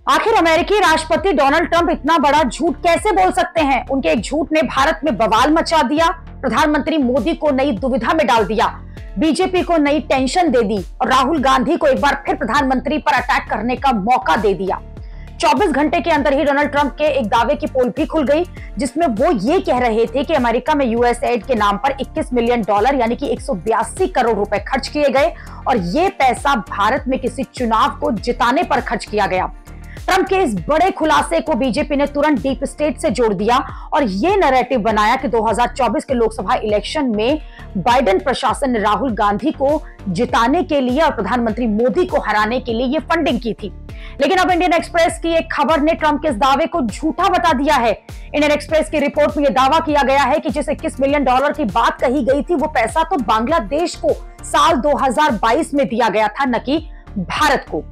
आखिर अमेरिकी राष्ट्रपति डोनाल्ड ट्रंप इतना बड़ा झूठ कैसे बोल सकते हैं? उनके एक झूठ ने भारत में बवाल मचा दिया, प्रधानमंत्री मोदी को नई दुविधा में डाल दिया, बीजेपी को नई टेंशन दे दी और राहुल गांधी को एक बार फिर प्रधानमंत्री पर अटैक करने का मौका दे दिया। 24 घंटे के अंदर ही डोनाल्ड ट्रंप के एक दावे की पोल भी खुल गई, जिसमें वो ये कह रहे थे कि अमेरिका में यूएस एड के नाम पर $21 मिलियन यानी कि 182 करोड़ रुपए खर्च किए गए और ये पैसा भारत में किसी चुनाव को जिताने पर खर्च किया गया। ट्रंप के इस बड़े खुलासे को बीजेपी ने तुरंत डीप स्टेट से जोड़ दिया और ये नैरेटिव बनाया कि 2024 के लोकसभा इलेक्शन में बाइडेन प्रशासन ने राहुल गांधी को जिताने के लिए और प्रधानमंत्री मोदी को हराने के लिए ये फंडिंग की थी। लेकिन अब इंडियन एक्सप्रेस की एक खबर ने ट्रंप के इस दावे को झूठा बता दिया है। इंडियन एक्सप्रेस की रिपोर्ट में यह दावा किया गया है कि जिस $21 मिलियन की बात कही गई थी, वो पैसा तो बांग्लादेश को साल 2022 में दिया गया था, न कि भारत को।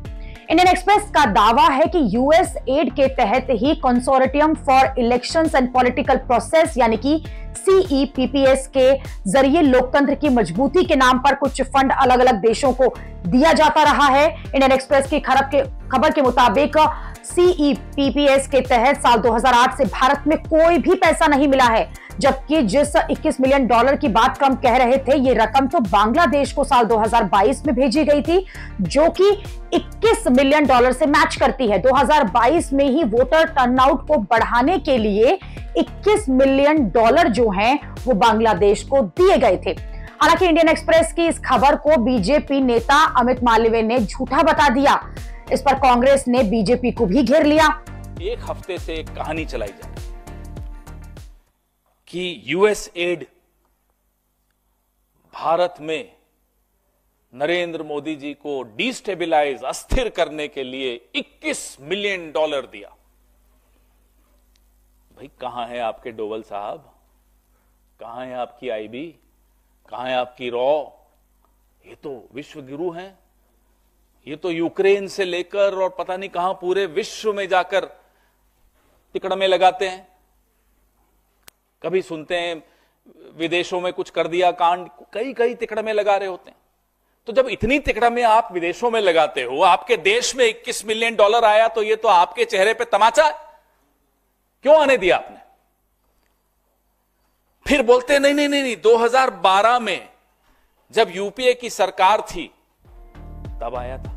इंडियन एक्सप्रेस का दावा है कि यूएस एड के तहत ही consortium for elections and political process यानी कि CEPPS के जरिए लोकतंत्र की मजबूती के नाम पर कुछ फंड अलग अलग देशों को दिया जाता रहा है। इंडियन एक्सप्रेस की खबर के मुताबिक CEPPS के तहत साल 2008 से भारत में कोई भी पैसा नहीं मिला है, जबकि जिस $21 मिलियन की बात ट्रंप कह रहे थे, ये रकम तो बांग्लादेश को साल 2022 में भेजी गई थी, जो कि $21 मिलियन से मैच करती है। 2022 में ही वोटर टर्नआउट को बढ़ाने के लिए $21 मिलियन जो हैं वो बांग्लादेश को दिए गए थे। हालांकि इंडियन एक्सप्रेस की इस खबर को बीजेपी नेता अमित मालवीय ने झूठा बता दिया। इस पर कांग्रेस ने बीजेपी को भी घेर लिया। एक हफ्ते से एक कहानी चलाई जा रही कि यूएस एड भारत में नरेंद्र मोदी जी को डिस्टेबलाइज अस्थिर करने के लिए $21 मिलियन दिया। भाई कहां है आपके डोवल साहब, कहां है आपकी आईबी, कहां है आपकी रॉ? ये तो विश्व गुरु हैं, ये तो यूक्रेन से लेकर और पता नहीं कहां पूरे विश्व में जाकर तिकड़मे लगाते हैं। कभी सुनते हैं विदेशों में कुछ कर दिया कांड, कई कई तिकड़मे लगा रहे होते हैं। तो जब इतनी तिकड़मे आप विदेशों में लगाते हो, आपके देश में $21 मिलियन आया, तो ये तो आपके चेहरे पे तमाचा है। क्यों आने दिया आपने? फिर बोलते नहीं नहीं नहीं, 2012 में जब यूपीए की सरकार थी तब आया था,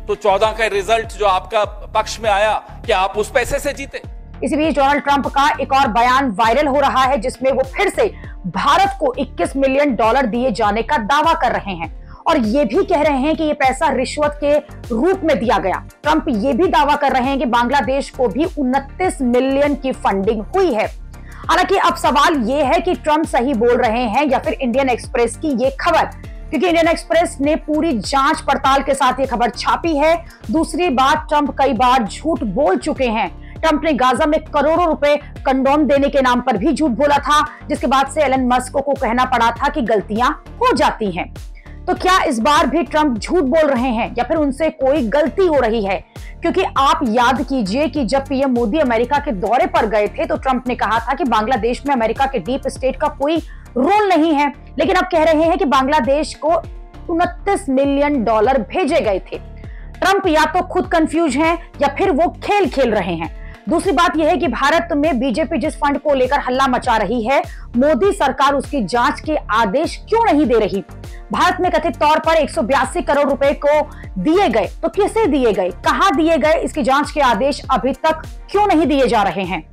तो 14 का रिजल्ट जो आपका पक्ष में आया, क्या आप उस पैसे से जीते? इसी बीच डोनाल्ड ट्रंप का एक और बयान वायरल हो रहा है, जिसमें वो फिर से भारत को $21 मिलियन दिए जाने का दावा कर रहे हैं और ये भी कह रहे हैं कि ये पैसा रिश्वत के रूप में दिया गया। ट्रंप ये भी दावा कर रहे हैं कि बांग्लादेश को भी 29 मिलियन की फंडिंग हुई है। हालांकि अब सवाल ये है कि ट्रंप सही बोल रहे हैं या फिर इंडियन एक्सप्रेस की ये खबर, क्योंकि इंडियन एक्सप्रेस ने पूरी जांच पड़ताल के साथ ये खबर छापी है। दूसरी बात, ट्रंप कई बार झूठ बोल चुके हैं। ट्रंप ने गाजा में करोड़ों रुपए कंडोम देने के नाम पर भी झूठ बोला था, जिसके बाद से एलन मस्क को कहना पड़ा था कि गलतियां हो जाती हैं। तो क्या इस बार भी ट्रंप झूठ बोल रहे हैं या फिर उनसे कोई गलती हो रही है? क्योंकि आप याद कीजिए कि जब पीएम मोदी अमेरिका के दौरे पर गए थे, तो ट्रंप ने कहा था कि बांग्लादेश में अमेरिका के डीप स्टेट का कोई रोल नहीं है, लेकिन अब कह रहे हैं कि बांग्लादेश को $29 मिलियन भेजे गए थे। ट्रंप या तो खुद कंफ्यूज हैं या फिर वो खेल खेल रहे हैं। दूसरी बात यह है कि भारत में बीजेपी जिस फंड को लेकर हल्ला मचा रही है, मोदी सरकार उसकी जांच के आदेश क्यों नहीं दे रही? भारत में कथित तौर पर 182 करोड़ रुपए को दिए गए, तो किसे दिए गए, कहां दिए गए, इसकी जांच के आदेश अभी तक क्यों नहीं दिए जा रहे हैं?